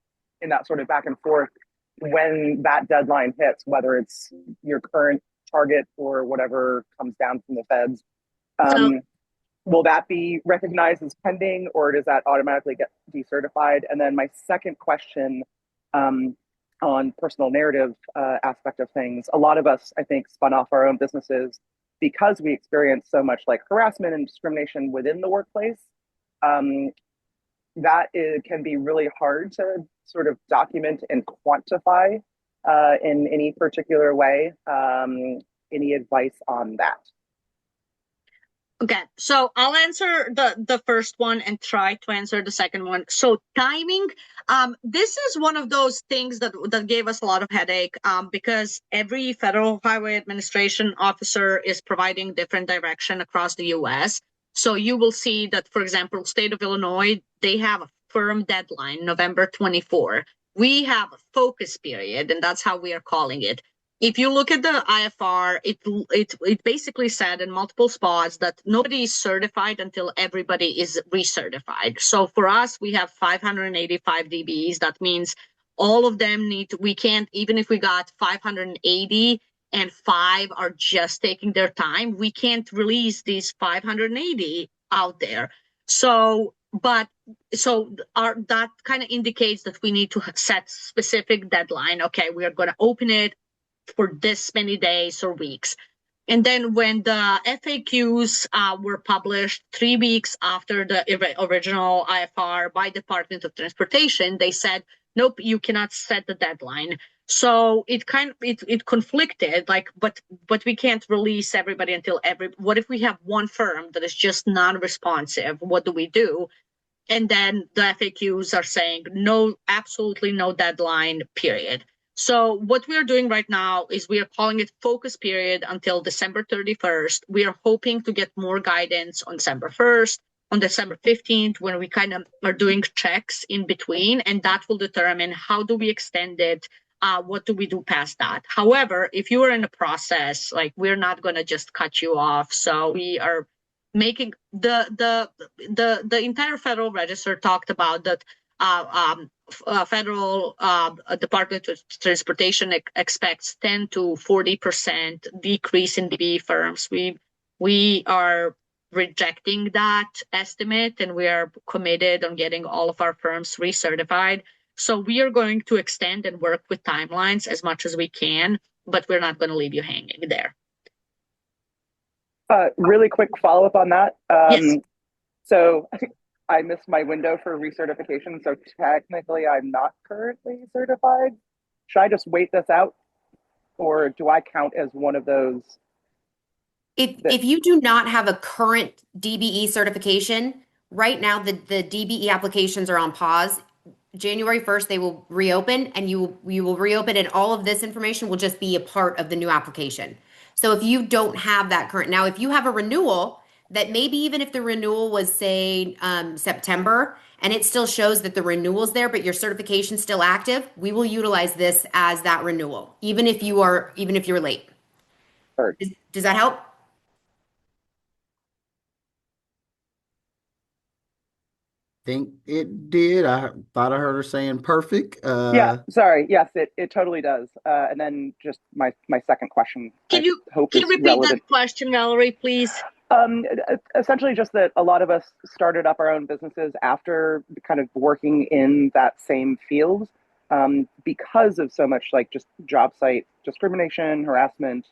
that sort of back and forth, when that deadline hits, whether it's your current target or whatever comes down from the feds, will that be recognized as pending or does that automatically get decertified? And then my second question on personal narrative aspect of things, a lot of us, I think, spun off our own businesses because we experience so much like harassment and discrimination within the workplace. Can be really hard to sort of document and quantify in any particular way. Any advice on that? Okay, so I'll answer the first one and try to answer the second one. So timing, this is one of those things that gave us a lot of headache because every Federal Highway Administration officer is providing different direction across the U.S. So you will see that, for example, state of Illinois, they have a firm deadline, November 24. We have a focus period, and that's how we are calling it. If you look at the IFR, it basically said in multiple spots that nobody is certified until everybody is recertified. So for us, we have 585 DBEs. That means all of them we can't, even if we got 580 and 5 are just taking their time, we can't release these 580 out there. So that kind of indicates that we need to set specific deadline. Okay, we are going to open it for this many days or weeks. And then when the FAQs were published 3 weeks after the original IFR by Department of Transportation, they said, nope, you cannot set the deadline. So it conflicted, like, but we can't release everybody until what if we have one firm that is just non-responsive? What do we do? And then the FAQs are saying no, absolutely no deadline, period. So what we are doing right now is we are calling it focus period until December 31st. We are hoping to get more guidance on December 1st, on December 15th, when we kind of are doing checks in between, and that will determine how do we extend it, what do we do past that. However, if you are in a process, like, we're not going to just cut you off. So we are making the entire Federal Register talked about that Federal Department of Transportation expects 10 to 40% decrease in DBE firms. We are rejecting that estimate, and we are committed on getting all of our firms recertified. So we are going to extend and work with timelines as much as we can, but we're not going to leave you hanging there. Really quick follow-up on that. Yes. So I missed my window for recertification, so technically I'm not currently certified. Should I just wait this out, or do I count as one of those? If you do not have a current DBE certification, right now the DBE applications are on pause. January 1st, they will reopen, and you will reopen, and all of this information will just be a part of the new application. So if you don't have that current, now if you have a renewal, that maybe even if the renewal was, say, September, and it still shows that the renewal's there, but your certification's still active, we will utilize this as that renewal, even if you're late. Sure. Does that help? think it did. I thought I heard her saying perfect. Yeah, sorry. Yes, it totally does. And then just my second question, Can I you hope can you is repeat relevant. that question, Valerie, please? Essentially, just that a lot of us started up our own businesses after kind of working in that same field because of so much like just job site discrimination, harassment,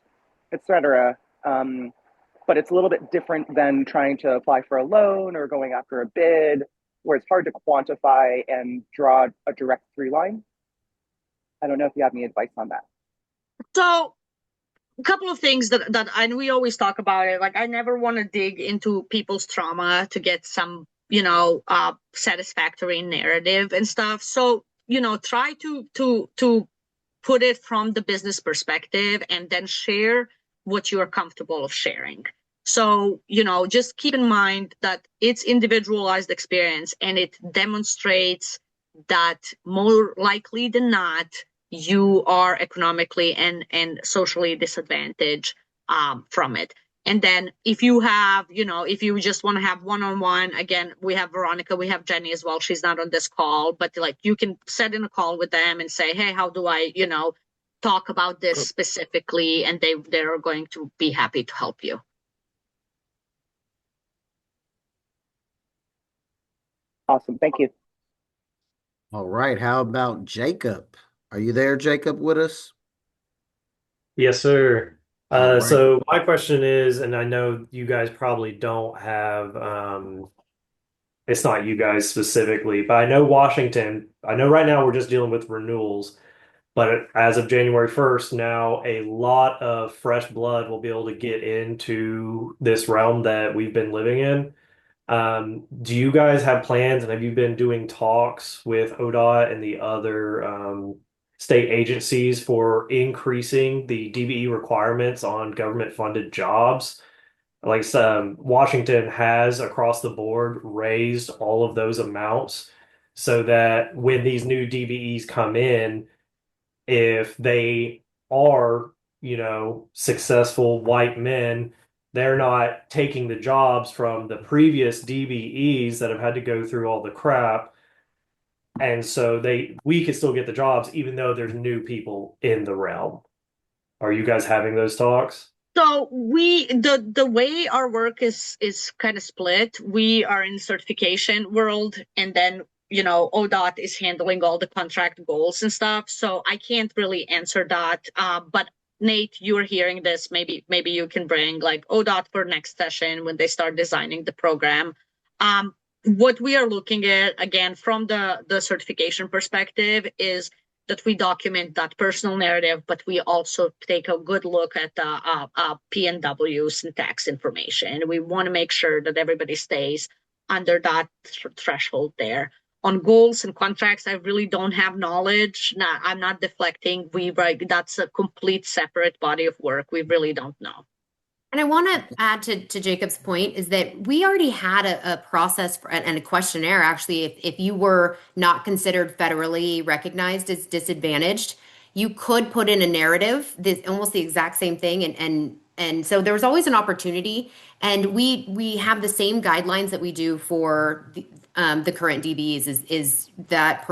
etc. But it's a little bit different than trying to apply for a loan or going after a bid, where it's hard to quantify and draw a direct through line. I don't know if you have any advice on that. So a couple of things that and we always talk about it. Like I never want to dig into people's trauma to get some, satisfactory narrative and stuff. So, try to put it from the business perspective and then share what you are comfortable of sharing. So, just keep in mind that it's individualized experience and it demonstrates that more likely than not, you are economically and socially disadvantaged from it. And then if you have, if you just want to have one-on-one, again, we have Veronica, we have Jenny as well. She's not on this call, but like you can set in a call with them and say, hey, how do I, talk about this specifically? And they're going to be happy to help you. Awesome. Thank you. All right. How about Jacob? Are you there, Jacob, with us? Yes, sir. All right. So my question is, and I know you guys probably don't have, it's not you guys specifically, but I know Washington, I know right now we're just dealing with renewals, but as of January 1st, now a lot of fresh blood will be able to get into this realm that we've been living in. Do you guys have plans and have you been doing talks with ODOT and the other state agencies for increasing the DBE requirements on government funded jobs? Like Washington has across the board raised all of those amounts so that when these new DBEs come in, if they are, successful white men, they're not taking the jobs from the previous DBEs that have had to go through all the crap. And so we could still get the jobs even though there's new people in the realm. Are you guys having those talks? So the way our work is kind of split. We are in certification world, and then ODOT is handling all the contract goals and stuff. So I can't really answer that. But Nate, you're hearing this. Maybe you can bring like ODOT for next session when they start designing the program. What we are looking at again from the certification perspective is that we document that personal narrative, but we also take a good look at the P&Ws and tax information. We want to make sure that everybody stays under that threshold there. On goals and contracts, I really don't have knowledge. I'm not deflecting. That's a complete separate body of work. We really don't know. And I want to add to Jacob's point is that we already had a process and a questionnaire, actually, if you were not considered federally recognized as disadvantaged, you could put in a narrative, almost the exact same thing. And so there was always an opportunity. And we have the same guidelines that we do for the current DBEs is that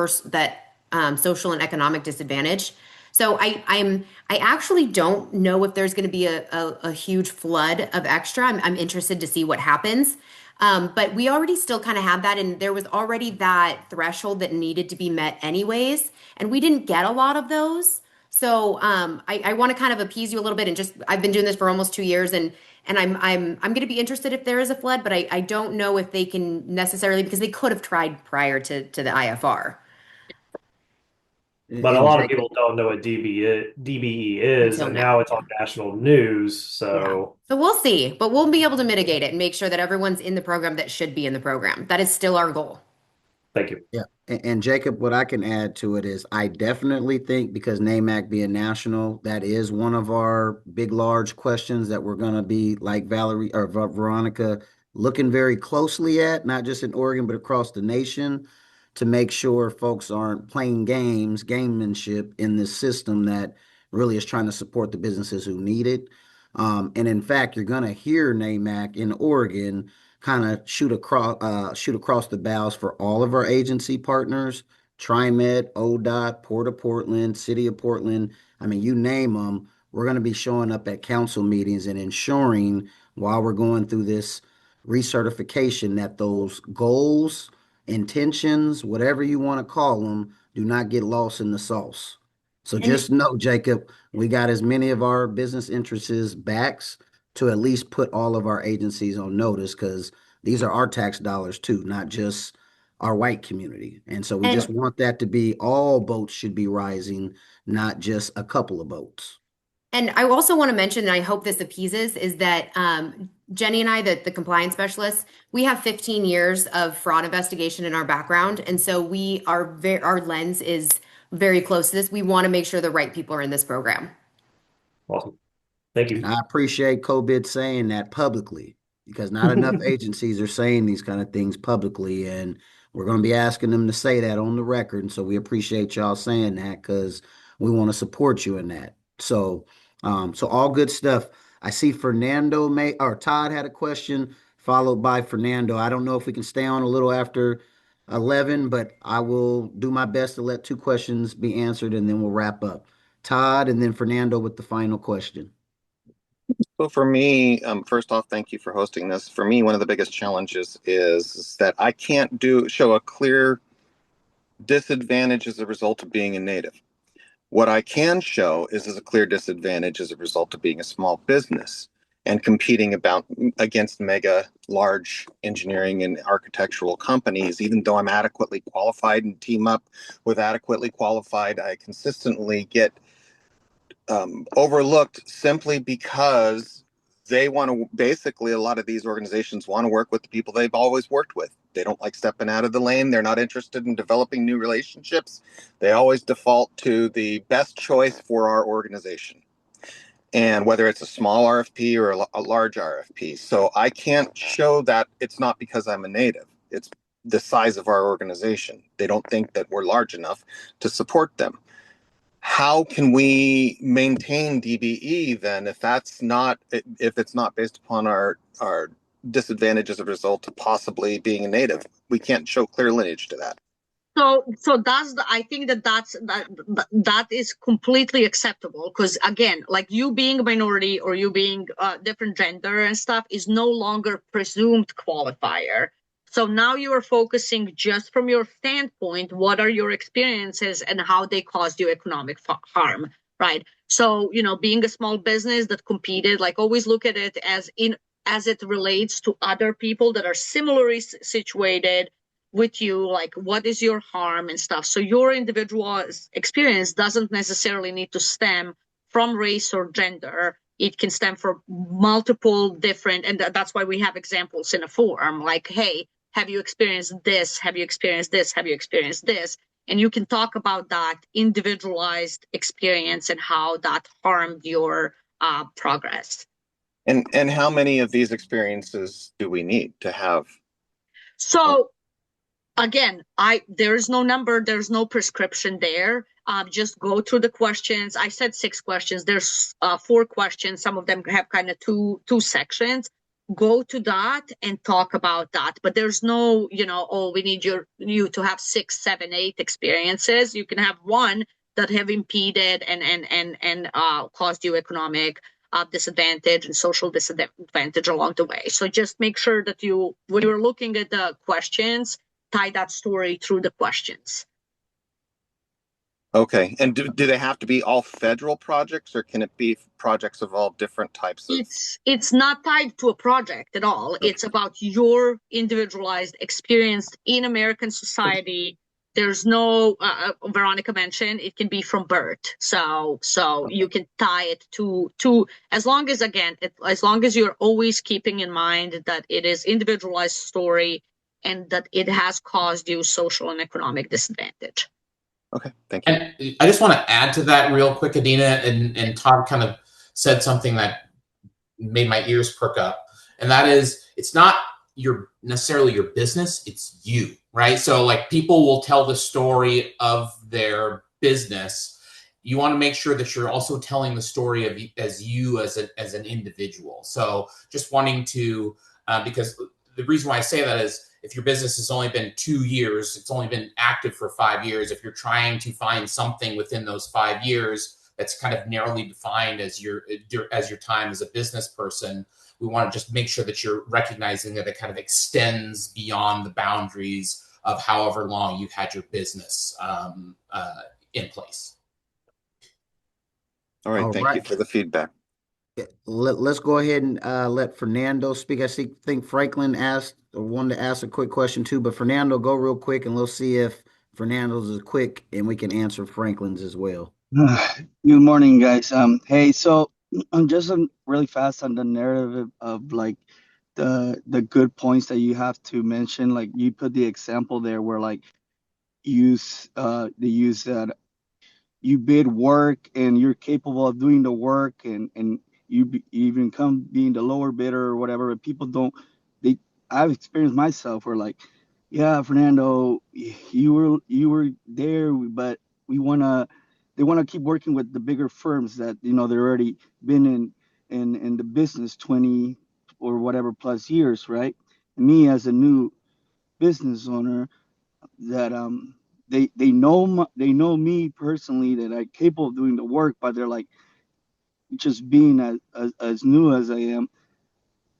social and economic disadvantage. So I actually don't know if there's going to be a huge flood of extra. I'm interested to see what happens. But we already still kind of have that, and there was already that threshold that needed to be met anyways, and we didn't get a lot of those. So I want to kind of appease you a little bit, and I've been doing this for almost 2 years, and I'm going to be interested if there is a flood, but I don't know if they can necessarily, because they could have tried prior to the IFR. But a lot of people don't know what DBE is, and now it's on national news. So we'll see, but we'll be able to mitigate it and make sure that everyone's in the program that should be in the program. That is still our goal. Thank you. Yeah. And Jacob, what I can add to it is I definitely think, because NAMC being national, that is one of our big, large questions that we're going to be, like Valerie or Veronica, looking very closely at, not just in Oregon, but across the nation, to make sure folks aren't playing gamemanship in this system that really is trying to support the businesses who need it. And in fact, you're going to hear NAMAC in Oregon kind of shoot across the bows for all of our agency partners, TriMet, ODOT, Port of Portland, City of Portland. I mean, you name them. We're going to be showing up at council meetings and ensuring while we're going through this recertification that those goals, intentions, whatever you want to call them, do not get lost in the sauce. So And just know, Jacob, we got as many of our business interests backs to at least put all of our agencies on notice because these are our tax dollars too, not just our white community. And so we just And want that to be all boats should be rising, not just a couple of boats. And I also want to mention, and I hope this appeases, is that Jenny and I, the compliance specialists, we have 15 years of fraud investigation in our background, and so our lens is very close to this. We want to make sure the right people are in this program. Awesome. Thank you. And I appreciate COBID saying that publicly because not enough agencies are saying these kind of things publicly, and we're going to be asking them to say that on the record. And so we appreciate y'all saying that because we want to support you in that. So all good stuff. I see Todd had a question followed by Fernando. I don't know if we can stay on a little after 11, but I will do my best to let two questions be answered and then we'll wrap up. Todd and then Fernando with the final question. So for me, first off, thank you for hosting this. For me, one of the biggest challenges is that I can't show a clear disadvantage as a result of being a native. What I can show is a clear disadvantage as a result of being a small business and competing against mega large engineering and architectural companies. Even though I'm adequately qualified and team up with adequately qualified, I consistently get overlooked simply because they want to, basically a lot of these organizations want to work with the people they've always worked with. They don't like stepping out of the lane. They're not interested in developing new relationships. They always default to the best choice for our organization. And whether it's a small RFP or a large RFP. So I can't show that it's not because I'm a native. It's the size of our organization. They don't think that we're large enough to support them. How can we maintain DBE then if it's not based upon our disadvantage as a result of possibly being a native? We can't show clear lineage to that. So I think that is completely acceptable because again, like you being a minority or you being different gender and stuff is no longer presumed qualifier. So now you are focusing just from your standpoint, what are your experiences and how they caused you economic harm, right? So, being a small business that competed, like always look at it as it relates to other people that are similarly situated with you, like what is your harm and stuff. So your individual experience doesn't necessarily need to stem from race or gender. It can stem from multiple different, and that's why we have examples in a forum, like, hey, have you experienced this? Have you experienced this? Have you experienced this? And you can talk about that individualized experience and how that harmed your progress. And how many of these experiences do we need to have? So again, there's no number, there's no prescription there. Just go through the questions. I said 6 questions. There's 4 questions. Some of them have kind of two sections. Go to that and talk about that. But there's no, we need you to have 6, 7, 8 experiences. You can have one that have impeded and caused you economic disadvantage and social disadvantage along the way. So just make sure that when you're looking at the questions, tie that story through the questions. Okay. And do they have to be all federal projects or can it be projects of all different types of? It's not tied to a project at all. Okay. It's about your individualized experience in American society. There's no, Veronica mentioned, it can be from birth. So okay. You can tie it to as long as you're always keeping in mind that it is individualized story and that it has caused you social and economic disadvantage. Okay, thank you. And I just want to add to that real quick, Adina, and Todd kind of said something that made my ears perk up, and that is, it's not necessarily your business, it's you, right? So like people will tell the story of their business, you want to make sure that you're also telling the story of as an individual. So just wanting to, because the reason why I say that is if your business has only been 2 years, it's only been active for 5 years. If you're trying to find something within those 5 years that's kind of narrowly defined as your time as a business person, we want to just make sure that you're recognizing that it kind of extends beyond the boundaries of however long you've had your business in place. All right, thank you for the feedback. Let's go ahead and let Fernando speak. I think Franklin wanted to ask a quick question too, but Fernando, go real quick and we'll see if Fernando's is quick and we can answer Franklin's as well. Good morning, guys. Hey, so I'm just really fast on the narrative of like the good points that you have to mention. Like you put the example there where like the use that you bid work and you're capable of doing the work and you even come being the lower bidder or whatever. But people don't. I've experienced myself where like, yeah, Fernando, you were there, but they want to keep working with the bigger firms that they're already been in the business 20 or whatever plus years, right? And me as a new business owner, that they know me personally that I'm capable of doing the work, but they're like, just being as new as I am,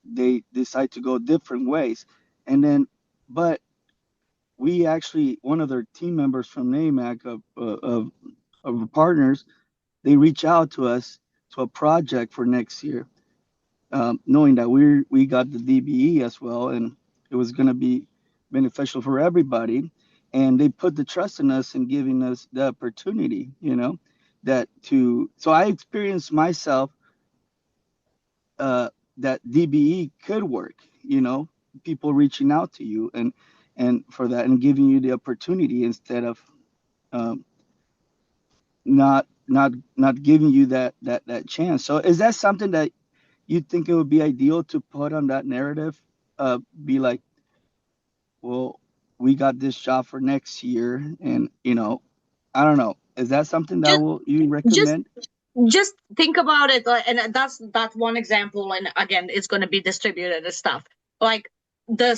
they decide to go different ways. And then, but we actually, one of their team members from NAMC of partners, they reach out to us to a project for next year, knowing that we got the DBE as well, and it was going to be beneficial for everybody. And they put the trust in us and giving us the opportunity, so I experienced myself that DBE could work, people reaching out to you and for that and giving you the opportunity instead of not giving you that chance. So is that something that you think it would be ideal to put on that narrative? Be like, well, we got this job for next year, and I don't know. Is that something that you recommend? Just think about it, and that's one example. And again, it's going to be distributed and stuff. Like that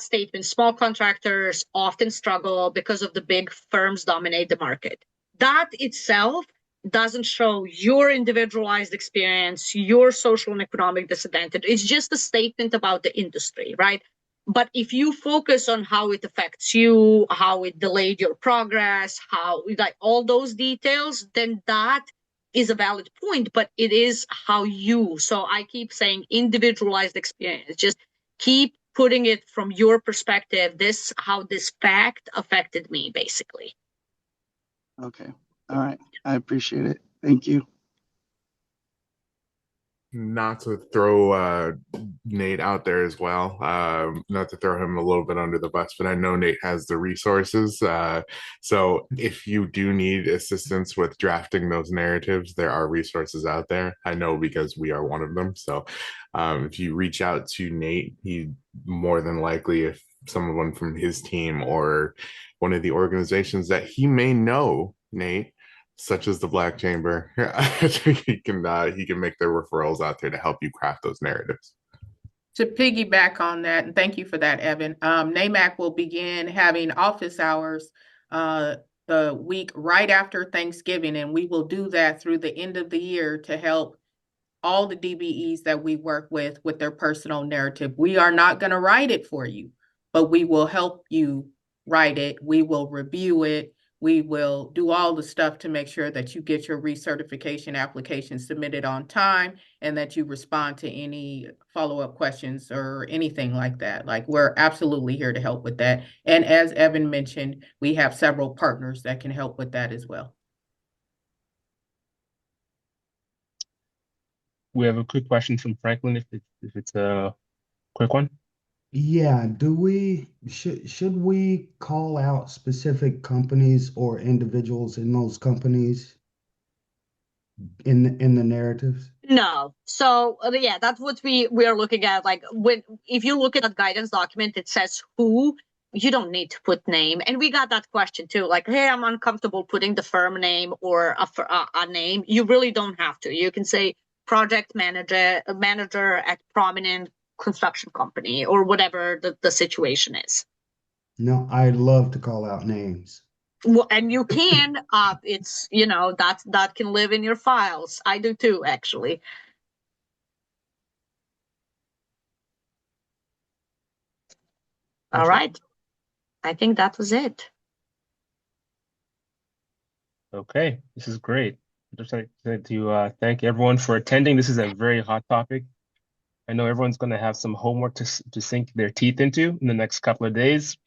statement, small contractors often struggle because of the big firms dominate the market. That itself doesn't show your individualized experience, your social and economic disadvantage. It's just a statement about the industry, right? But if you focus on how it affects you, how it delayed your progress, how like all those details, then that is a valid point, but it is how so I keep saying individualized experience. Just keep putting it from your perspective, how this fact affected me, basically. Okay. All right. I appreciate it. Thank you. Not to throw Nate out there as well, not to throw him a little bit under the bus, but I know Nate has the resources. So if you do need assistance with drafting those narratives, there are resources out there. I know because we are one of them. So if you reach out to Nate, he more than likely, if someone from his team or one of the organizations that he may know, Nate, such as the Black Chamber, he can make their referrals out there to help you craft those narratives. To piggyback on that, and thank you for that, Evan, NAMC will begin having office hours the week right after Thanksgiving, and we will do that through the end of the year to help all the DBEs that we work with their personal narrative. We are not going to write it for you, but we will help you write it. We will review it. We will do all the stuff to make sure that you get your recertification application submitted on time and that you respond to any follow-up questions or anything like that. Like, we're absolutely here to help with that. And as Evan mentioned, we have several partners that can help with that as well. We have a quick question from Franklin, if it's a quick one. Yeah, should we call out specific companies or individuals in those companies in the narratives? No. So yeah, that's what we are looking at. Like if you look at that guidance document, it says who you don't need to put name. And we got that question too, like, hey, I'm uncomfortable putting the firm name or a name. You really don't have to. You can say project manager at prominent construction company or whatever the situation is. No, I'd love to call out names. Well, and you can, it's, that can live in your files. I do too, actually. All right. I think that was it. Okay, this is great. I'd just like to thank everyone for attending. This is a very hot topic. I know everyone's going to have some homework to sink their teeth into in the next couple of days.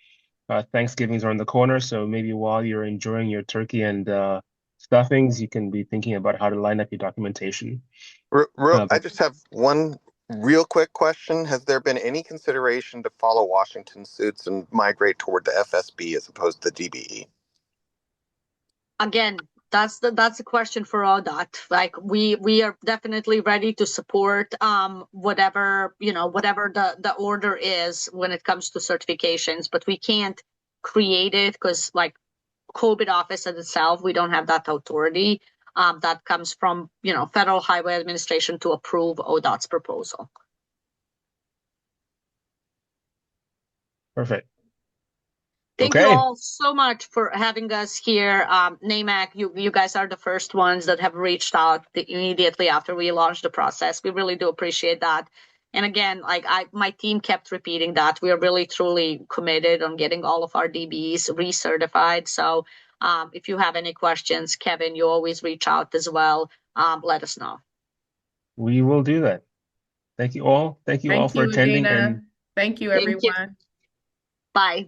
Thanksgiving's around the corner, so maybe while you're enjoying your turkey and stuffings, you can be thinking about how to line up your documentation. I just have one real quick question. Has there been any consideration to follow Washington suits and migrate toward the FSB as opposed to the DBE? Again, that's the question for ODOT. Like we are definitely ready to support whatever the order is when it comes to certifications, but we can't create it because like COBID Office in itself, we don't have that authority. That comes from Federal Highway Administration to approve ODOT's proposal. Perfect. Thank you all so much for having us here. NAMC, you guys are the first ones that have reached out immediately after we launched the process. We really do appreciate that. And again, like my team kept repeating that we are really truly committed on getting all of our DBEs recertified. So if you have any questions, Kevin, you always reach out as well. Let us know. We will do that. Thank you all. Thank you all for attending. Adina. And thank you, everyone. Bye.